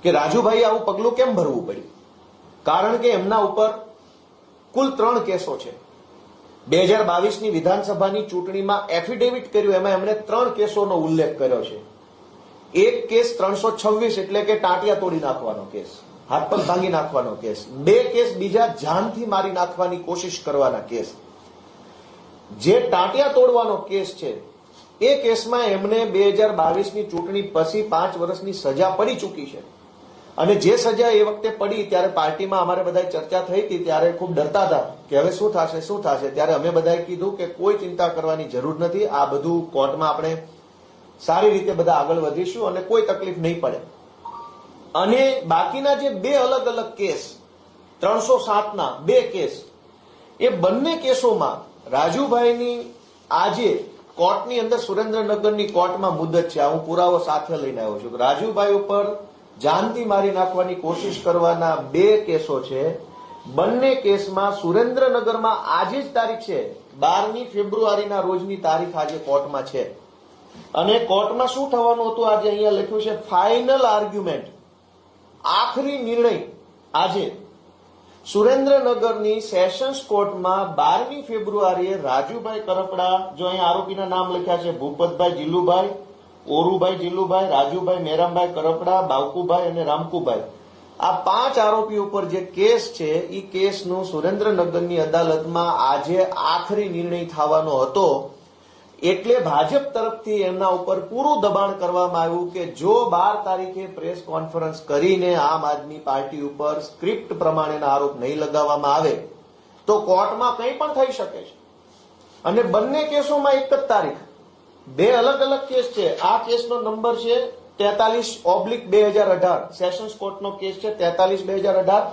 કે રાજુભાઈ આવું પગલું કેમ ભરવું પડ્યું? કારણ કે એમના ઉપર કુલ 3 કેસો છે. 2022ની વિધાનસભાની ચૂંટણીમાં એફિડેવિટ કર્યું, એમાં એમણે 3 કેસોનો ઉલ્લેખ કર્યો છે. એક કેસ 326 એટલે કે ટાંટિયા તોડી નાખવાનો કેસ, હાથ પગ ભાંગી નાખવાનો કેસ. 2 કેસ બીજા જાનથી મારી નાખવાની કોશિશ કરવાના કેસ. જે ટાંટિયા તોડવાનો કેસ છે એ કેસમાં એમને 2022ની ચૂંટણી પછી 5 વર્ષની સજા પડી ચૂકી છે. અને જે સજા એ વખતે પડી ત્યારે પાર્ટીમાં અમારે બધા ચર્ચા થઈ હતી, ત્યારે ખૂબ ડરતા હતા કે હવે શું થશે. ત્યારે અમે બધાએ કીધું કે કોઈ ચિંતા કરવાની જરૂર નથી, આ બધું કોર્ટમાં આપણે સારી રીતે બધા આગળ વધીશું અને કોઈ તકલીફ નહીં પડે. અને બાકીના જે 2 અલગ અલગ કેસ, 307ના 2 કેસ, એ બંને કેસોમાં રાજુભાઈની આજે કોર્ટની અંદર સુરેન્દ્રનગરની કોર્ટમાં મુદત છે. હું પુરાવો સાથે લઈને આવ્યો છું. રાજુભાઈ ઉપર જાનથી મારી નાખવાની કોશિશ કરવાના 2 કેસો છે. બંને કેસમાં સુરેન્દ્રનગરમાં આજે જ તારીખ છે, 12મી ફેબ્રુઆરીના રોજની તારીખ આજે કોર્ટમાં છે. અને કોર્ટમાં શું થવાનું હતું આજે અહીંયા લખ્યું છે, ફાઇનલ આર્ગ્યુમેન્ટ, આખરી નિર્ણય આજે સુરેન્દ્રનગરની સેશન્સ કોર્ટમાં 12મી ફેબ્રુઆરીએ રાજુભાઈ કરપડા, જો અહીંયા આરોપીના નામ લખ્યા છે, ભૂપતભાઈ જીલુભાઈ, ઓરુભાઈ જીલુભાઈ, રાજુભાઈ મેરામભાઈ કરપડા, બાવકુભાઈ અને રામકુભાઈ, આ 5 આરોપી ઉપર જે કેસ છે એ કેસનું સુરેન્દ્રનગરની અદાલતમાં આજે આખરી નિર્ણય થવાનો હતો. એટલે ભાજપ તરફથી એમના ઉપર પૂરું દબાણ કરવામાં આવ્યું કે જો 12 તારીખે પ્રેસ કોન્ફરન્સ કરીને આમ આદમી પાર્ટી ઉપર સ્ક્રિપ્ટ પ્રમાણેના આરોપ નહીં લગાવવામાં આવે તો કોર્ટમાં કંઈ પણ થઈ શકે છે. અને બંને કેસોમાં એક જ તારીખ, 2 અલગ અલગ કેસ છે. આ કેસનો નંબર છે 43/2018, સેશન્સ કોર્ટનો કેસ છે 43/2018,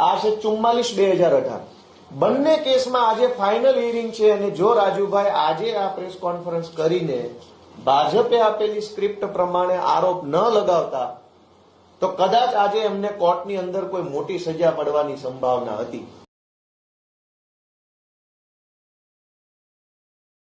આ છે 44/2018. બંને કેસમાં આજે ફાઇનલ હિયરિંગ છે. અને જો રાજુભાઈ આજે આ પ્રેસ કોન્ફરન્સ કરીને ભાજપે આપેલી સ્ક્રિપ્ટ પ્રમાણે આરોપ ન લગાવતા તો કદાચ આજે એમને કોર્ટની અંદર કોઈ મોટી સજા પડવાની સંભાવના હતી.